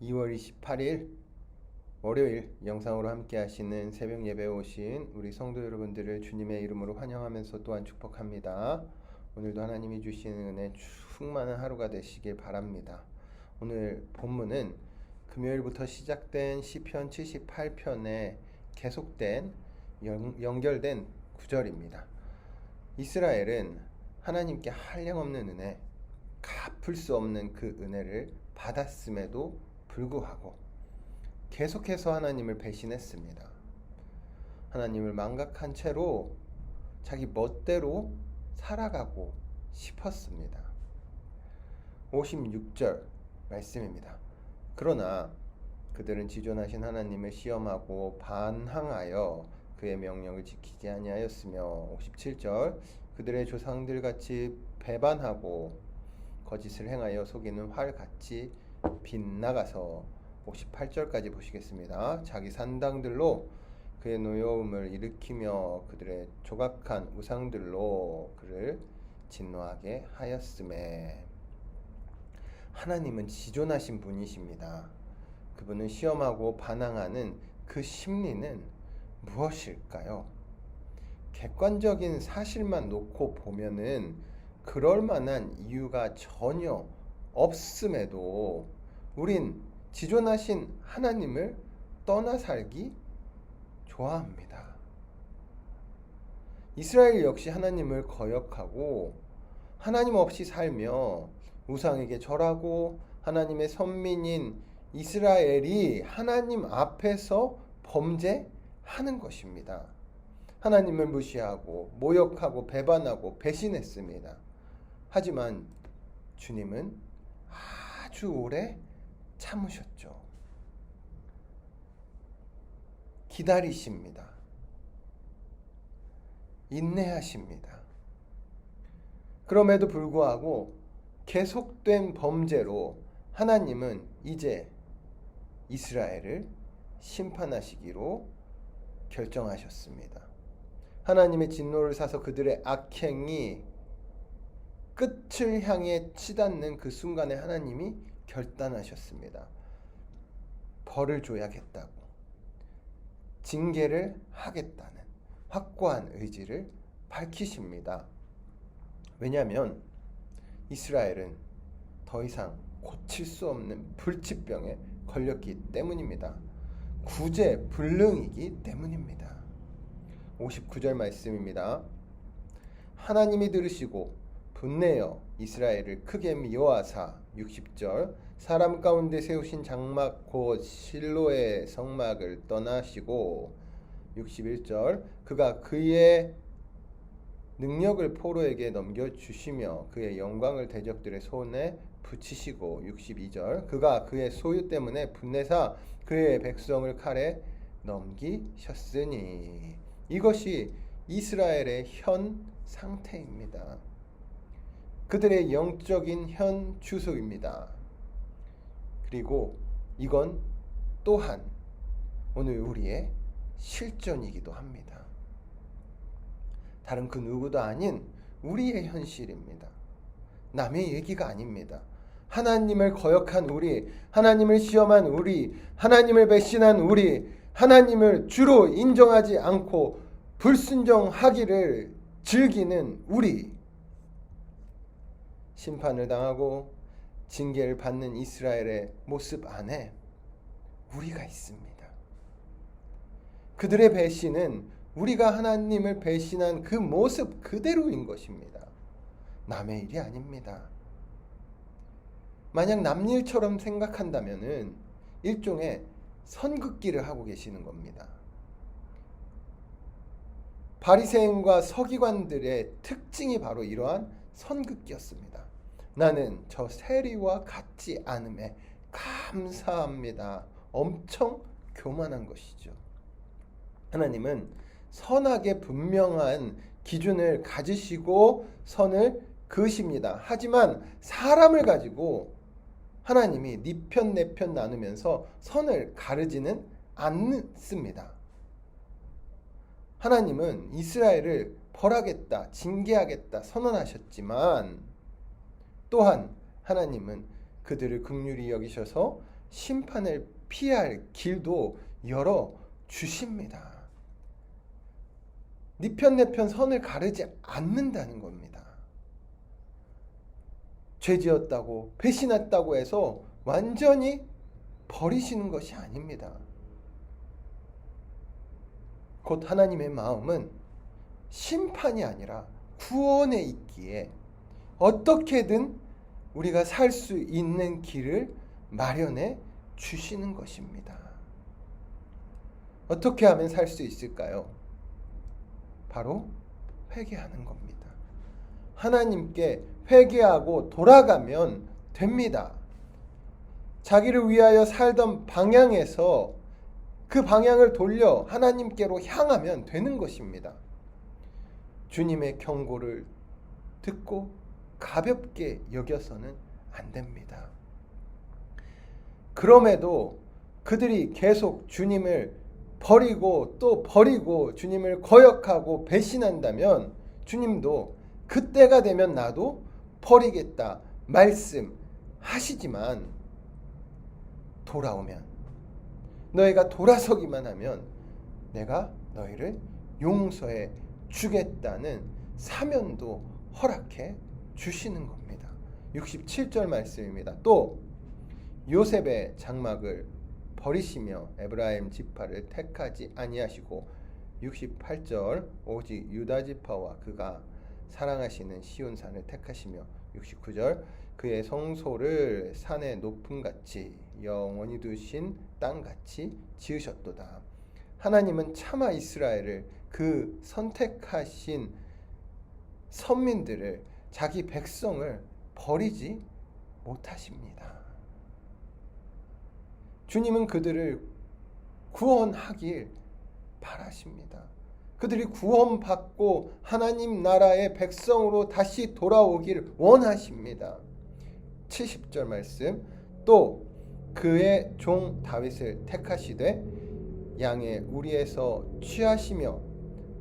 2월 28일 월요일 영상으로 함께 하시는 새벽 예배에 오신 우리 성도 여러분들을 주님의 이름으로 환영하면서 또한 축복합니다. 오늘도 하나님이 주시는 은혜 충만한 하루가 되시길 바랍니다. 오늘 본문은 금요일부터 시작된 시편 78편에 계속된 연결된 구절입니다. 이스라엘은 하나님께 한량없는 은혜, 갚을 수 없는 그 은혜를 받았음에도 불구하고 계속해서 하나님을 배신했습니다. 하나님을 망각한 채로 자기 멋대로 살아가고 싶었습니다. 56절 말씀입니다. 그러나 그들은 지존하신 하나님을 시험하고 반항하여 그의 명령을 지키지 아니하였으며 57절 그들의 조상들 같이 배반하고 거짓을 행하여 속이는 활같이 빗나가서 58절까지 보시겠습니다. 자기 산당들로 그의 노여움을 일으키며 그들의 조각한 우상들로 그를 진노하게 하였음에 하나님은 지존하신 분이십니다. 그분은 시험하고 반항하는 그 심리는 무엇일까요? 객관적인 사실만 놓고 보면은 그럴 만한 이유가 전혀 없음에도 우린 지존하신 하나님을 떠나 살기 좋아합니다. 이스라엘 역시 하나님을 거역하고 하나님 없이 살며 우상에게 절하고 하나님의 선민인 이스라엘이 하나님 앞에서 범죄하는 것입니다. 하나님을 무시하고 모욕하고 배반하고 배신했습니다. 하지만 주님은 아주 오래 참으셨죠. 기다리십니다. 인내하십니다. 그럼에도 불구하고 계속된 범죄로 하나님은 이제 이스라엘을 심판하시기로 결정하셨습니다. 하나님의 진노를 사서 그들의 악행이 끝을 향해 치닫는 그 순간에 하나님이 결단하셨습니다. 벌을 줘야겠다고, 징계를 하겠다는 확고한 의지를 밝히십니다. 왜냐하면 이스라엘은 더 이상 고칠 수 없는 불치병에 걸렸기 때문입니다. 구제불능이기 때문입니다. 59절 말씀입니다. 하나님이 들으시고 분내어 이스라엘을 크게 미워하사 60절 사람 가운데 세우신 장막 곧 실로의 성막을 떠나시고 61절 그가 그의 능력을 포로에게 넘겨주시며 그의 영광을 대적들의 손에 붙이시고 62절 그가 그의 소유 때문에 분내사 그의 백성을 칼에 넘기셨으니 이것이 이스라엘의 현 상태입니다. 그들의 영적인 현 주소입니다. 그리고 이건 또한 오늘 우리의 실존이기도 합니다. 다른 그 누구도 아닌 우리의 현실입니다. 남의 얘기가 아닙니다. 하나님을 거역한 우리, 하나님을 시험한 우리, 하나님을 배신한 우리, 하나님을 주로 인정하지 않고 불순종하기를 즐기는 우리, 심판을 당하고 징계를 받는 이스라엘의 모습 안에 우리가 있습니다. 그들의 배신은 우리가 하나님을 배신한 그 모습 그대로인 것입니다. 남의 일이 아닙니다. 만약 남일처럼 생각한다면은 일종의 선긋기를 하고 계시는 겁니다. 바리새인과 서기관들의 특징이 바로 이러한 선긋기였습니다. 나는 저 세리와 같지 않음에 감사합니다. 엄청 교만한 것이죠. 하나님은 선악의 분명한 기준을 가지시고 선을 그으십니다. 하지만 사람을 가지고 하나님이 네 편 내 편 나누면서 선을 가르지는 않습니다. 하나님은 이스라엘을 벌하겠다, 징계하겠다 선언하셨지만 또한 하나님은 그들을 긍휼히 여기셔서 심판을 피할 길도 열어 주십니다. 네 편 내 편 선을 가르지 않는다는 겁니다. 죄지었다고 배신했다고 해서 완전히 버리시는 것이 아닙니다. 곧 하나님의 마음은 심판이 아니라 구원에 있기에 어떻게든 우리가 살 수 있는 길을 마련해 주시는 것입니다. 어떻게 하면 살 수 있을까요? 바로 회개하는 겁니다. 하나님께 회개하고 돌아가면 됩니다. 자기를 위하여 살던 방향에서 그 방향을 돌려 하나님께로 향하면 되는 것입니다. 주님의 경고를 듣고 가볍게 여겨서는 안 됩니다. 그럼에도 그들이 계속 주님을 버리고 또 버리고 주님을 거역하고 배신한다면 주님도 그때가 되면 나도 버리겠다 말씀하시지만 돌아오면 너희가 돌아서기만 하면 내가 너희를 용서해 주겠다는 사면도 허락해 주시는 겁니다. 67절 말씀입니다. 또 요셉의 장막을 버리시며 에브라임 지파를 택하지 아니하시고 68절 오직 유다 지파와 그가 사랑하시는 시온산을 택하시며 69절 그의 성소를 산의 높음같이 영원히 두신 땅같이 지으셨도다. 하나님은 차마 이스라엘을 그 선택하신 선민들을 자기 백성을 버리지 못하십니다. 주님은 그들을 구원하길 바라십니다. 그들이 구원받고 하나님 나라의 백성으로 다시 돌아오길 원하십니다. 70절 말씀 또 그의 종 다윗을 택하시되 양의 우리에서 취하시며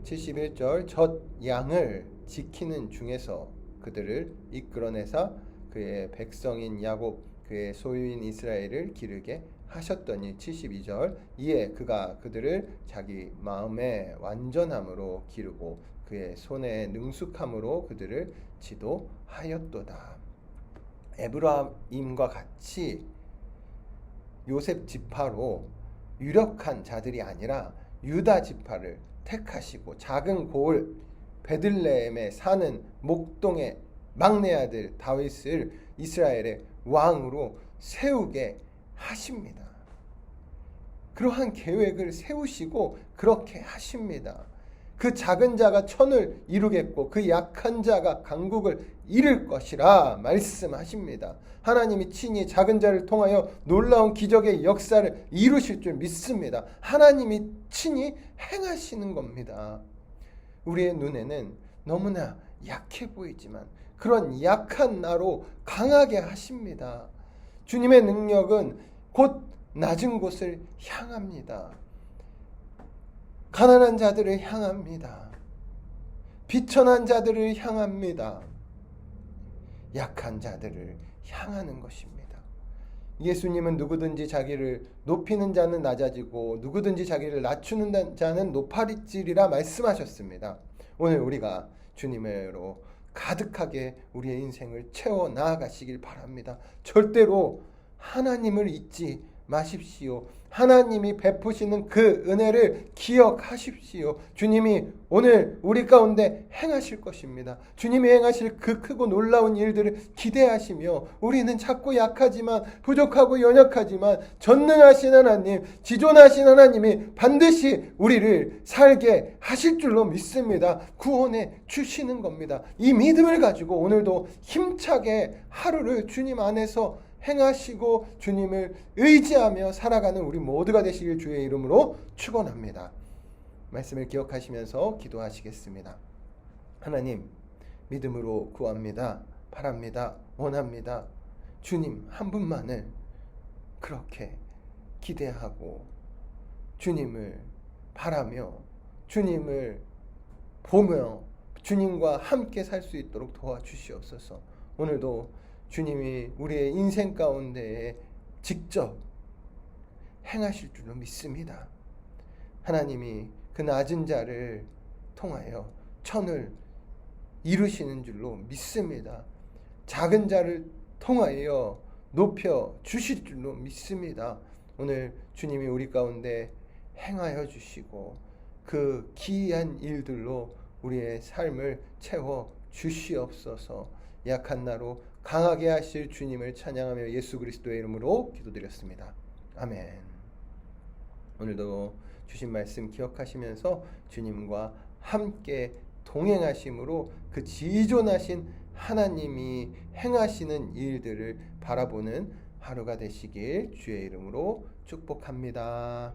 71절 젖 양을 지키는 중에서 그들을 이끌어내사 그의 백성인 야곱 그의 소유인 이스라엘을 기르게 하셨더니 72절 이에 그가 그들을 자기 마음의 완전함으로 기르고 그의 손의 능숙함으로 그들을 지도하였도다. 에브라임과 같이 요셉 지파로 유력한 자들이 아니라 유다 지파를 택하시고 작은 고을 베들레헴에 사는 목동의 막내 아들 다윗을 이스라엘의 왕으로 세우게 하십니다. 그러한 계획을 세우시고 그렇게 하십니다. 그 작은 자가 천을 이루겠고 그 약한 자가 강국을 이룰 것이라 말씀하십니다. 하나님이 친히 작은 자를 통하여 놀라운 기적의 역사를 이루실 줄 믿습니다. 하나님이 친히 행하시는 겁니다. 우리의 눈에는 너무나 약해 보이지만 그런 약한 나로 강하게 하십니다. 주님의 능력은 곧 낮은 곳을 향합니다. 가난한 자들을 향합니다. 비천한 자들을 향합니다. 약한 자들을 향하는 것입니다. 예수님은 누구든지 자기를 높이는 자는 낮아지고 누구든지 자기를 낮추는 자는 높아지리라 말씀하셨습니다. 오늘 우리가 주님으로 가득하게 우리의 인생을 채워 나아가시길 바랍니다. 절대로 하나님을 잊지 마십시오. 하나님이 베푸시는 그 은혜를 기억하십시오. 주님이 오늘 우리 가운데 행하실 것입니다. 주님이 행하실 그 크고 놀라운 일들을 기대하시며 우리는 작고 약하지만 부족하고 연약하지만 전능하신 하나님, 지존하신 하나님이 반드시 우리를 살게 하실 줄로 믿습니다. 구원해 주시는 겁니다. 이 믿음을 가지고 오늘도 힘차게 하루를 주님 안에서 행하시고 주님을 의지하며 살아가는 우리 모두가 되시길 주의 이름으로 축원합니다. 말씀을 기억하시면서 기도하시겠습니다. 하나님, 믿음으로 구합니다. 바랍니다. 원합니다. 주님 한 분만을 그렇게 기대하고 주님을 바라며 주님을 보며 주님과 함께 살 수 있도록 도와주시옵소서. 오늘도 주님이 우리의 인생 가운데에 직접 행하실 줄로 믿습니다. 하나님이 그 낮은 자를 통하여 천을 이루시는 줄로 믿습니다. 작은 자를 통하여 높여 주실 줄로 믿습니다. 오늘 주님이 우리 가운데 행하여 주시고 그 기이한 일들로 우리의 삶을 채워 주시옵소서. 약한 나로 강하게 하실 주님을 찬양하며 예수 그리스도의 이름으로 기도드렸습니다. 아멘. 오늘도 주신 말씀 기억하시면서 주님과 함께 동행하심으로 그 지존하신 하나님이 행하시는 일들을 바라보는 하루가 되시길 주의 이름으로 축복합니다.